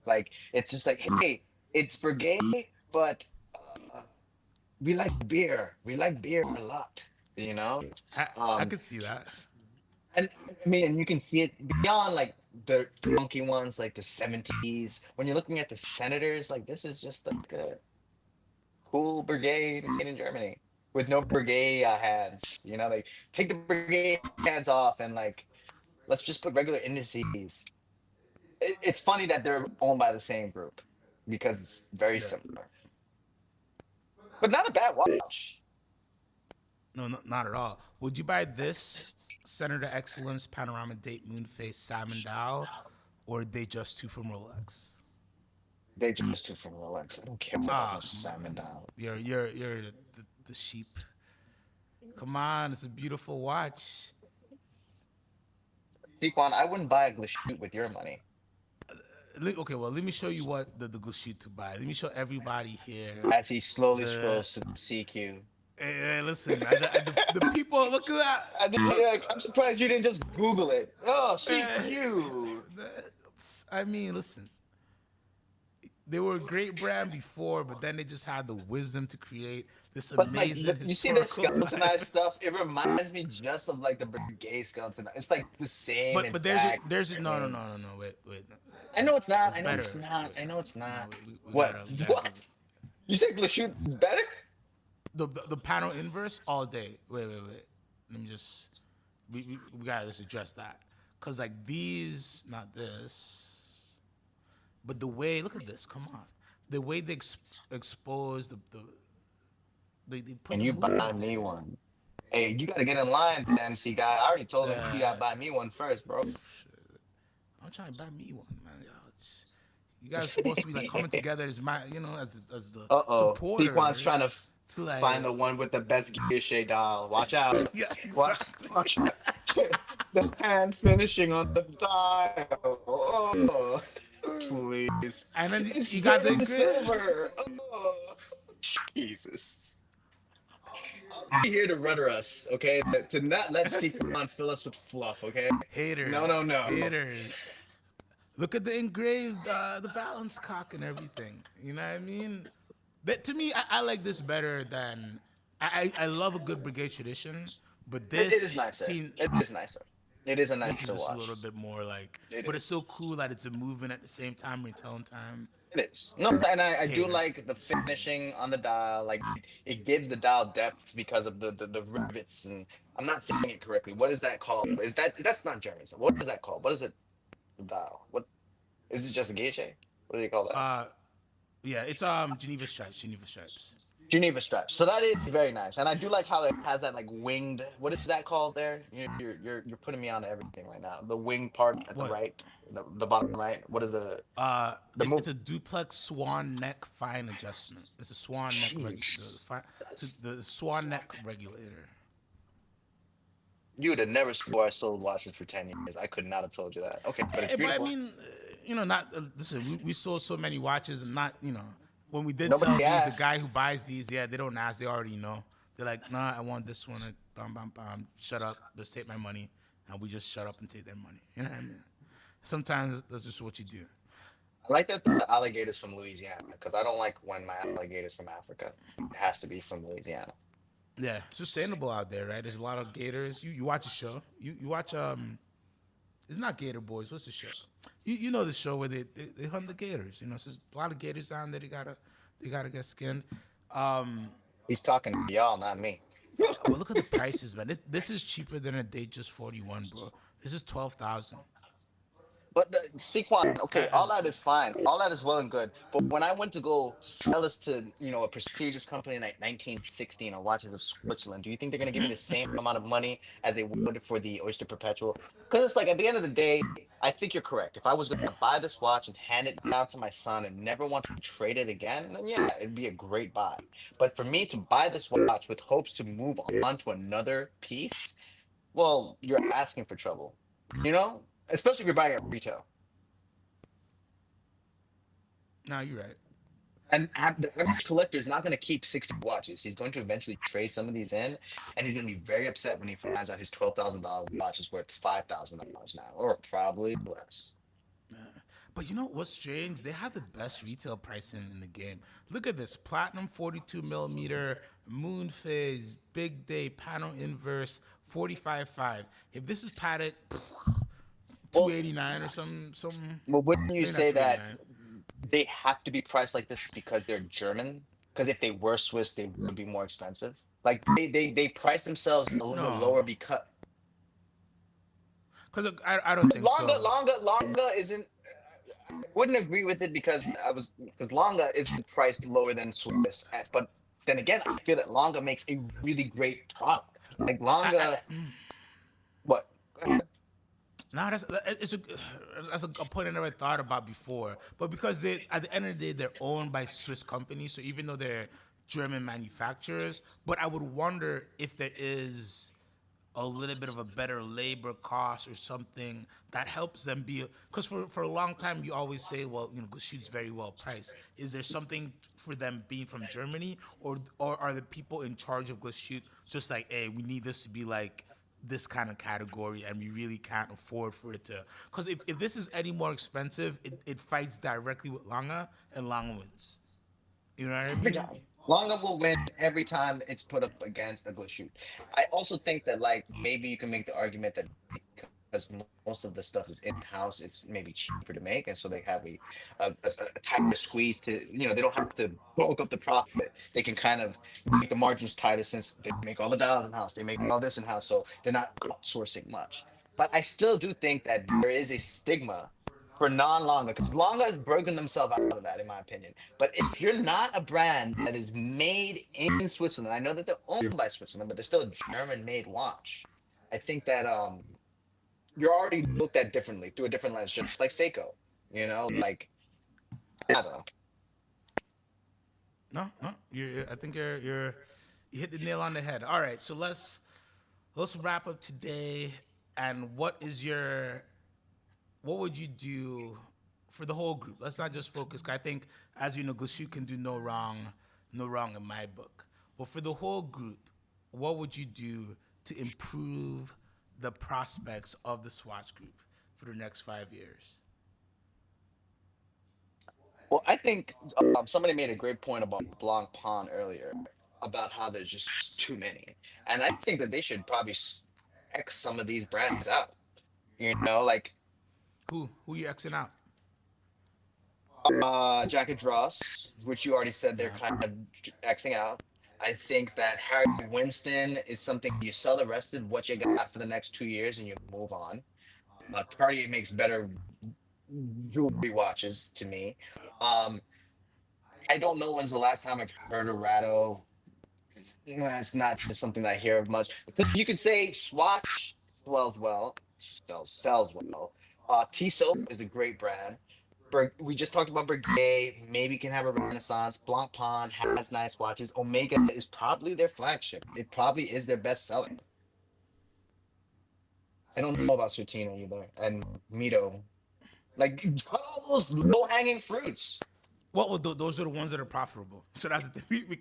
Like it's just like, hey, it's brigade, but we like beer. We like beer a lot. You know. I Um, could see that. and I mean, and you can see it beyond like the funky ones, like the '70s. When you're looking at the Senators, like this is just like a cool brigade made in Germany with no brigade hands. They take the brigade hands off and like let's just put regular indices. It's funny that they're owned by the same group because it's very Yeah. similar. but not a bad watch. No, not at all. Would you buy this Center to Excellence Panorama Date Moonface Salmon Dial, or they just two from Rolex? They just took from Rolex. I don't care about Ah, no come salmon on. dial. You're the sheep. Come on, it's a beautiful watch. Sequan, I wouldn't buy a Glashute with your money. Okay, well, let me show you what the Gucci to buy. Let me show everybody here As he slowly the. scrolls through the CQ. Hey, listen, the people look at that. I mean, Look, like, I'm surprised you didn't just Google it. Oh, uh, CQ. I mean, listen. They were a great brand before, but then they just had the wisdom to create this But like, amazing you see their historical skeletonized dive. stuff. It reminds me just of like the Brigade skeleton. It's like the same But exact there's a no no thing. no no no wait. I know it's not. It's I know it's better. not. Wait, I know it's no, not. we What? gotta give What? You said Glashute is better? the panel inverse all day. Wait. Let me just we gotta just address that because like these, not this, but the way look at this. Come on, the way they expose they put And the you buy movement me there. one. Hey, you gotta get in line, MC guy. I already told him you Uh, gotta buy me one first, bro. I'm trying to buy me one, man. Yo, you guys supposed to be like coming together as my, as the Uh-oh. Sequan's trying to supporters to find the like, one with the best guilloche dial. Watch out. yeah, Watch, exactly. watch out. The hand finishing on the dial. Oh, please. And then It's you got the burnt engraving. silver. Oh, Jesus. I'll be here to rudder us, okay? To not let Sequan fill us with fluff, okay? No, no, Haters, no. haters. Look at the engraved, the balance cock and everything. You know what I mean? That to me, I like this better than I love a good brigade tradition, but It is this nicer. scene, It is nicer. It is a this is nicer just a little watch. bit more like, It but it's so is. cool that it's a movement at the same time, retelling time. It is. No, and I do Hater. like the finishing on the dial. Like it gives the dial depth because of the rivets. And I'm not saying it correctly. What is that called? Is that's not German? So what is that called? What is it? Dial. What is it? Just a geisha? What do you call that? Uh, yeah, it's Geneva Stripes. Geneva Stripes. Geneva strap. So that is very nice, and I do like how it has that like winged. What is that called? There, you're putting me on to everything right now. The wing part at the What? right, the bottom right. What is the move? It's a duplex swan neck fine adjustment. It's a swan neck Jeez, the swan neck regulator. you would have never swore I sold watches for 10 years. I could not have told you that. Okay, but it's But I beautiful. mean, not listen. We sold so many watches, and not when we did sell Nobody these, the asked. guy who buys these, yeah, they don't ask. They already know. They're like, nah, I want this one. Bam, bam, bam. Shut up. Just take my money, and we just shut up and take their money. You know what I mean? Sometimes that's just what you do. I like that the alligators from Louisiana because I don't like when my alligators from Africa. It has to be from Louisiana. Yeah, it's sustainable out there, right? There's a lot of gators. You watch a show. You watch it's not Gator Boys. What's the show? You know the show where they hunt the gators. So there's a lot of gators down there. They gotta get skinned. Um, He's talking to y'all, not me. but look at the prices, man. This is cheaper than a Datejust 41, bro. This is 12,000. But Sequan, okay, all And that is fine. All that is well and good. But when I went to go sell this to, a prestigious company in like 1916 or Watches of Switzerland, do you think they're going to give me the same amount of money as they would for the Oyster Perpetual? Because it's like at the end of the day, I think you're correct. If I was going to buy this watch and hand it down to my son and never want to trade it again, then yeah, it'd be a great buy. But for me to buy this watch with hopes to move on to another piece, well, you're asking for trouble, especially if you're buying at retail. no, you're right. And the average collector is not going to keep 60 watches. He's going to eventually trade some of these in, and he's going to be very upset when he finds out his $12,000 watch is worth $5,000 now, or probably less. But you know what's strange? They have the best retail pricing in the game. Look at this: platinum 42 millimeter, moon phase, big day, panel inverse, 45.5. If this is Patek, Well, 289 or something. well, wouldn't you Maybe not say that 289. they have to be priced like this because they're German? Because if they were Swiss, they would be more expensive. Like they price themselves a little bit No, lower because because I don't think Longa, so. Longa, Longa isn't. I wouldn't agree with it because because Longa isn't priced lower than Swiss, but then again, I feel that Longa makes a really great product. Like I Longa, what? Go ahead. No, that's a point I never thought about before. But because they, at the end of the day, they're owned by Swiss companies, so even though they're German manufacturers, but I would wonder if there is a little bit of a better labor cost or something that helps them be, because for a long time you always say, well, Glashütte's very well priced. Is there something for them being from Germany, or are the people in charge of Glashütte just like, hey, we need this to be like this kind of category and we really can't afford for it to, because if this is any more expensive, it fights directly with Lange and Lange wins. You know what I Every mean? time. Longa will win every time it's put up against a Glashütte. I also think that like maybe you can make the argument that because most of the stuff is in house, it's maybe cheaper to make, and so they have a tighter squeeze to, they don't have to bulk up the profit. They can kind of make the margins tighter since they make all the dials in house, they make all this in house, so they're not outsourcing much. But I still do think that there is a stigma for non-Longa, because Longa has broken themselves out of that, in my opinion. But if you're not a brand that is made in Switzerland, I know that they're owned by Switzerland, but they're still a German-made watch. I think that you're already looked at differently through a different lens, just like Seiko. Like I don't know. No, no. I think you hit the nail on the head. All right, so let's wrap up today. And what would you do for the whole group? Let's not just focus. 'Cause I think, as you know, Glashütte can do no wrong, no wrong in my book. But for the whole group, what would you do to improve the prospects of the Swatch Group for the next 5 years? Well, I think somebody made a great point about Blanc Pond earlier about how there's just too many, and I think that they should probably X some of these brands out. Like Who you Xing out? Jacket Dross, which you already said they're Yeah. kind of Xing out. I think that Harry Winston is something you sell the rest of what you got for the next 2 years and you move on. Cartier makes better jewelry watches to me. Um, I don't know when's the last time I've heard a Rado. It's not something that I hear of much. Because you could say Swatch sells well, sells well. Tissot is a great brand. We just talked about Breguet. Maybe can have a renaissance. Blanc Pond has nice watches. Omega is probably their flagship. It probably is their best seller. I don't know about Certina either, and Mito. Like cut all those low hanging fruits. Those are the ones that are profitable. So that's the thing. We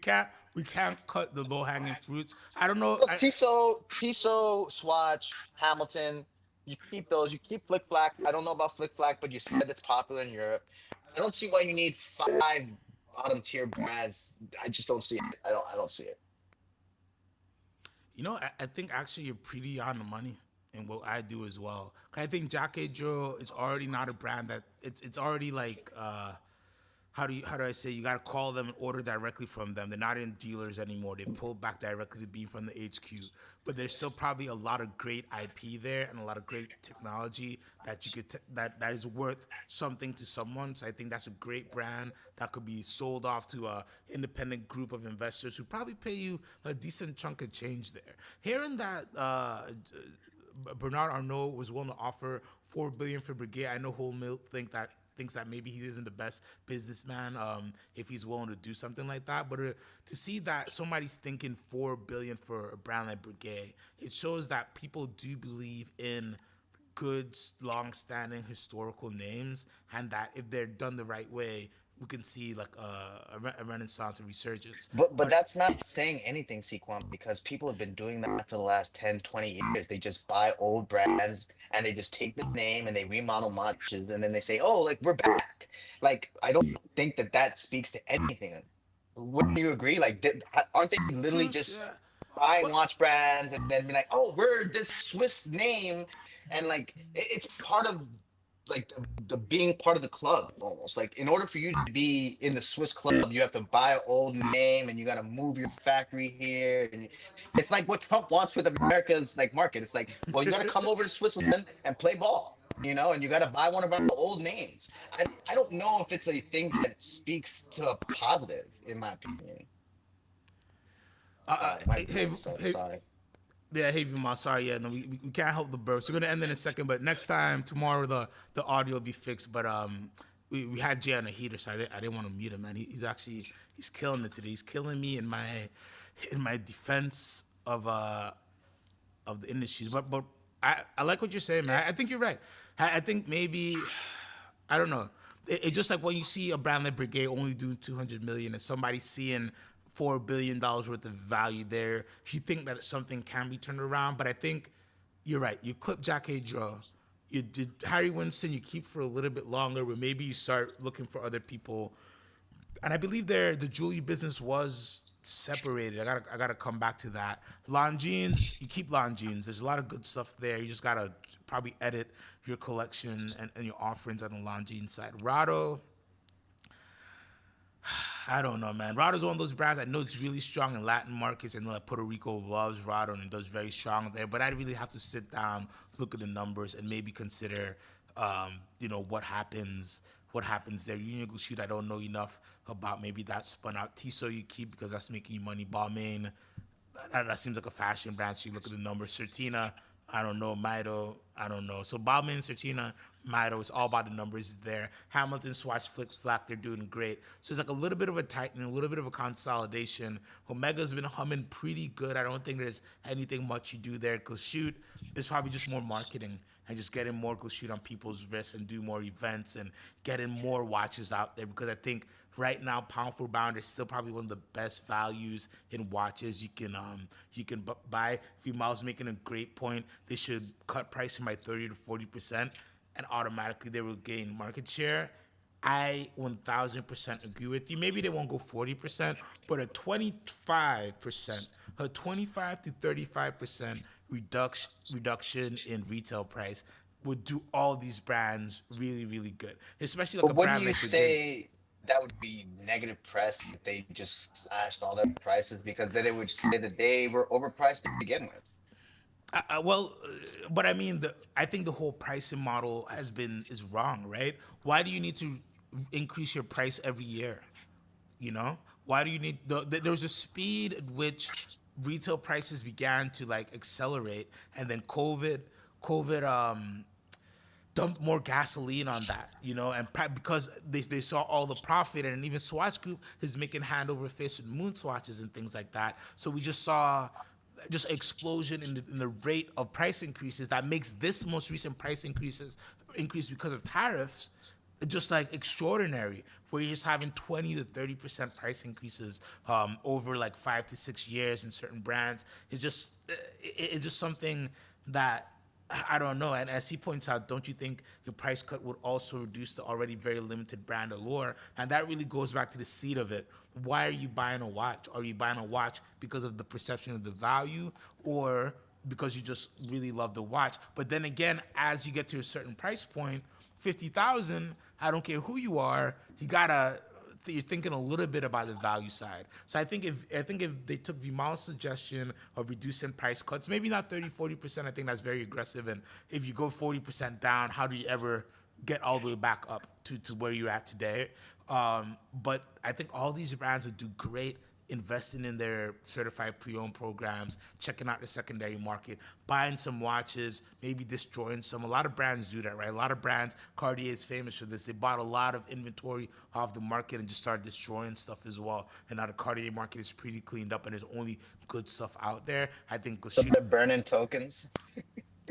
can't cut the low hanging fruits. I don't know. Look, Tissot, Swatch, Hamilton. You keep those. You keep Flick Flack. I don't know about Flick Flack, but you said it's popular in Europe. I don't see why you need five bottom tier brands. I just don't see it. I don't see it. I think actually you're pretty on the money in what I do as well. I think Jacques Joe is already not a brand that it's already like how do I say, you gotta call them and order directly from them. They're not in dealers anymore. They've pulled back directly to being from the HQ. But there's still probably a lot of great IP there and a lot of great technology that you could that is worth something to someone. So I think that's a great brand that could be sold off to a independent group of investors who probably pay you a decent chunk of change there. Hearing that Bernard Arnault was willing to offer 4 billion for Breguet, I know Whole Milk thinks that maybe he isn't the best businessman if he's willing to do something like that. But to see that somebody's thinking 4 billion for a brand like Breguet, it shows that people do believe in good, long-standing historical names, and that if they're done the right way, we can see like a renaissance, a resurgence. But But that's not saying anything, Sequan, because people have been doing that for the last 10, 20 years. They just buy old brands and they just take the name and they remodel matches and then they say, "Oh, like we're back." Like I don't think that that speaks to anything. Wouldn't you agree? Like, aren't they literally true, just yeah. buying But watch brands and then be like, "Oh, we're this Swiss name," and like it's part of like the being part of the club almost. Like in order for you to be in the Swiss club, you have to buy an old name and you got to move your factory here. And it's like what Trump wants with America's like market. It's like, well, you got to come over to Switzerland and play ball. And you got to buy one of our old names. I don't know if it's a thing that speaks to a positive, in my opinion. My Hey, voice. So hey, sorry. yeah, hey, Vima, sorry, yeah, no, we can't help the burps. We're gonna end in a second, but next time, tomorrow, the audio will be fixed. But we had Jay on a heater, so I didn't want to mute him, man. He's actually he's killing it today. He's killing me in my defense of the industries. But I like what you're saying, man. I think you're right. I think maybe I don't know. It's just like when you see a brand like Brigade only doing 200 million and somebody seeing $4 billion worth of value there, you think that something can be turned around. But I think you're right. You clip Jack Draw. You did Harry Winston. You keep for a little bit longer, but maybe you start looking for other people. And I believe the jewelry business was separated. I gotta come back to that. Longines, you keep Longines. There's a lot of good stuff there. You just gotta probably edit your collection and your offerings on the Longines side. Rado, I don't know, man. Rado's one of those brands I know it's really strong in Latin markets. I know like Puerto Rico loves Rado and it does very strong there. But I really have to sit down, look at the numbers, and maybe consider, what happens there. Union Shoot, I don't know enough about. Maybe that spun out. Tissot you keep because that's making you money. Balmain, that seems like a fashion brand. So you look at the numbers. Certina, I don't know. Mido, I don't know. So Balmain, Certina, Mido, it's all about the numbers there. Hamilton, Swatch, Flick, Flack, they're doing great. So it's like a little bit of a tightening, a little bit of a consolidation. Omega's been humming pretty good. I don't think there's anything much you do there. Cause shoot, it's probably just more marketing and just getting more go shoot on people's wrists and do more events and getting more watches out there because I think right now pound for pound is still probably one of the best values in watches you can buy. Vimal's making a great point. They should cut pricing by 30 to 40% and automatically they will gain market share. I 1000% agree with you. Maybe they won't go 40%, but a 25%, a 25 to 35% reduction in retail price would do all these brands really, really good. Especially like But a wouldn't brand you like Brigade. say that would be negative press if they just slashed all their prices because then it would say that they were overpriced to begin with? But I mean, I think the whole pricing model is wrong, right? Why do you need to increase your price every year? You know, why do you need there was a speed at which retail prices began to like accelerate, and then COVID dumped more gasoline on that, and because they saw all the profit, and even Swatch Group is making hand over fist with moon swatches and things like that. So we just saw just explosion in the rate of price increases that makes this most recent increase because of tariffs just like extraordinary, where you're just having 20 to 30% price increases over like 5 to 6 years in certain brands. It's just something that I don't know. And as he points out, don't you think the price cut would also reduce the already very limited brand allure? And that really goes back to the seed of it. Why are you buying a watch? Are you buying a watch because of the perception of the value, or because you just really love the watch? But then again, as you get to a certain price point, 50,000, I don't care who you are, you're thinking a little bit about the value side. So I think if they took Vimal's suggestion of reducing price cuts, maybe not 30, 40%, I think that's very aggressive. And if you go 40% down, how do you ever get all the way back up to where you're at today? But I think all these brands would do great investing in their certified pre-owned programs, checking out the secondary market, buying some watches, maybe destroying some. A lot of brands do that, right? A lot of brands, Cartier is famous for this. They bought a lot of inventory off the market and just started destroying stuff as well. And now the Cartier market is pretty cleaned up and there's only good stuff out there. I think So they're burning tokens.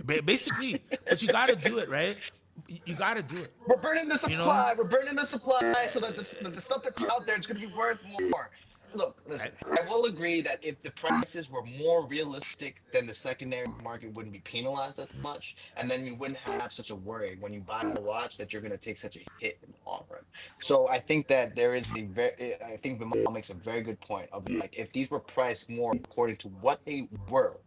basically, but you got to do it, right? You got to do it, We're burning the you know? supply. We're burning the supply so that the stuff that's out there is going to be worth more. Look, Right? listen. I will agree that if the prices were more realistic, then the secondary market wouldn't be penalized as much, and then you wouldn't have such a worry when you buy a watch that you're going to take such a hit in the long run. So I think that there is a very. I think the mom makes a very good point of like if these were priced more according to what they were,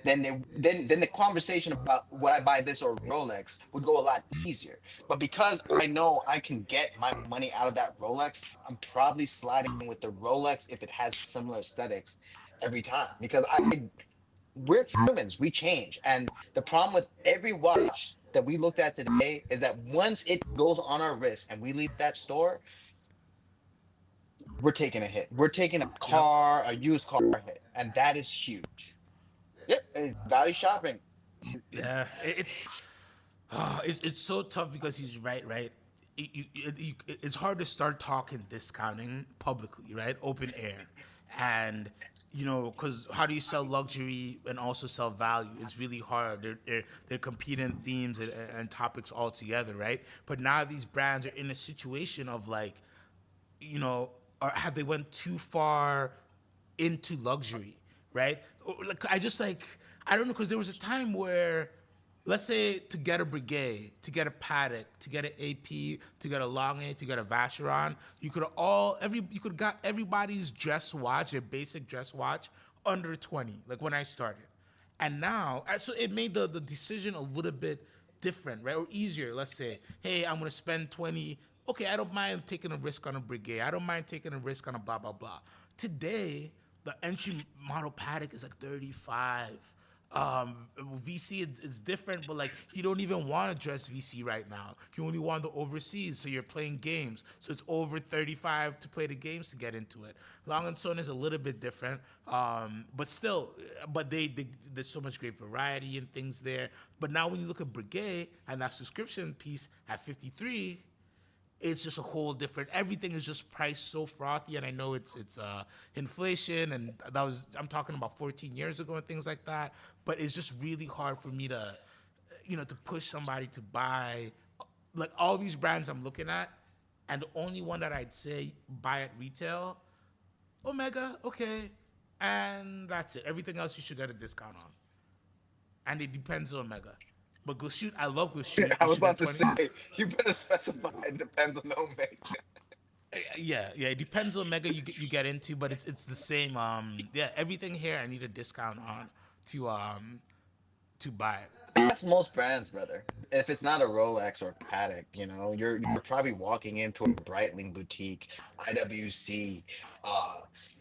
then the conversation about would I buy this or Rolex would go a lot easier. But because I know I can get my money out of that Rolex, I'm probably sliding with the Rolex if it has similar aesthetics every time. Because we're humans, we change. And the problem with every watch that we looked at today is that once it goes on our wrist and we leave that store, we're taking a hit. We're taking Yep. a used car hit, and that is huge. Yep, value shopping. Yeah. It's so tough because he's right, right? It's hard to start talking discounting publicly, right? Open air. And, because how do you sell luxury and also sell value? It's really hard. They're competing themes and topics all together, right? But now these brands are in a situation of like, or have they went too far into luxury, right? Like I don't know, because there was a time where, let's say, to get a Breguet, to get a Patek, to get an AP, to get a Lange, to get a Vacheron, you could got everybody's dress watch, their basic dress watch, under 20, like when I started. And now, so it made the decision a little bit different, right? Or easier. Let's say, hey, I'm gonna spend 20. Okay, I don't mind taking a risk on a Breguet. I don't mind taking a risk on a blah blah blah. Today, the entry model Paddock is like 35. VC it's different, but like you don't even want to dress VC right now. You only want the overseas, so you're playing games. So it's over 35 to play the games to get into it. Long and Son is a little bit different, but still, but there's so much great variety and things there. But now when you look at Breguet and that subscription piece at 53, it's just a whole different. Everything is just priced so frothy, and I know it's inflation, and I'm talking about 14 years ago and things like that. But it's just really hard for me to, to push somebody to buy, like all these brands I'm looking at, and the only one that I'd say buy at retail, Omega, okay, and that's it. Everything else you should get a discount on, and it depends on Omega. But Glashute, I love Glashute. I You was should get about to 20. say, you better specify. It depends on the omega. Yeah. It depends on mega you get into, but it's the same. Yeah, everything here I need a discount on to buy it. That's most brands, brother. If it's not a Rolex or Patek, you're probably walking into a Breitling boutique, IWC, uh,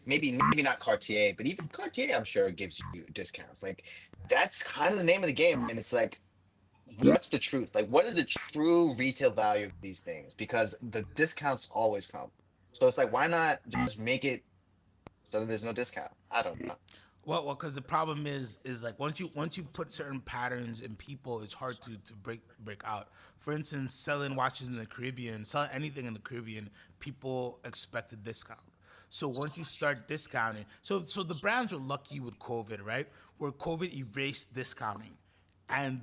maybe not Cartier, but even Cartier, I'm sure gives you discounts. Like that's kind of the name of the game, and it's like, what's the truth? Like, what is the true retail value of these things? Because the discounts always come. So it's like, why not just make it so that there's no discount? I don't know. Because the problem is like once you put certain patterns in people, it's hard to break out. For instance, selling watches in the Caribbean, selling anything in the Caribbean, people expect a discount. So once you start discounting, so the brands were lucky with COVID, right? Where COVID erased discounting, and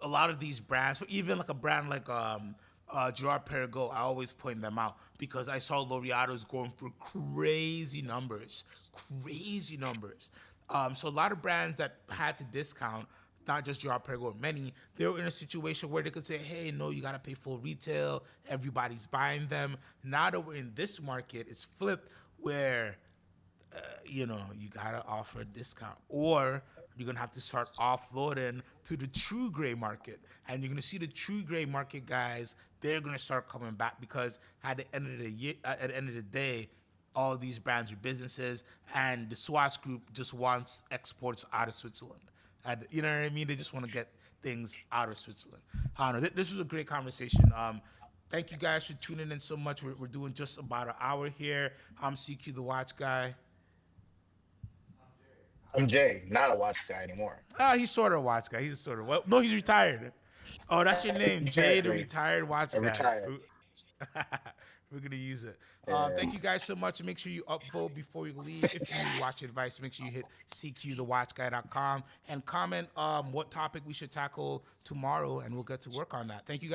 a lot of these brands, even like a brand like Gerard Perregaux, I always point them out because I saw L'Oreal's going for crazy numbers. So a lot of brands that had to discount, not just Gerard Perregaux, many, they were in a situation where they could say, hey, no, you gotta pay full retail, everybody's buying them. Now that we're in this market, it's flipped where you gotta offer a discount, or you're gonna have to start offloading to the true gray market, and you're gonna see the true gray market guys. They're gonna start coming back because at the end of the year, at the end of the day, all these brands are businesses, and the Swatch Group just wants exports out of Switzerland. And you know what I mean? They just want to get things out of Switzerland. I don't know. This was a great conversation. Thank you guys for tuning in so much. We're doing just about an hour here. I'm CQ the Watch Guy. I'm Jay, not a watch guy anymore. He's sort of a watch guy. He's sort of no, he's retired. Oh, that's your name, Jay, the Exactly. retired watch I guy. retired. We're gonna use it. Yeah. Thank you guys so much. Make sure you upvote before you leave. If you need watch advice, make sure you hit cqthewatchguy.com and comment what topic we should tackle tomorrow, and we'll get to work on that. Thank you guys.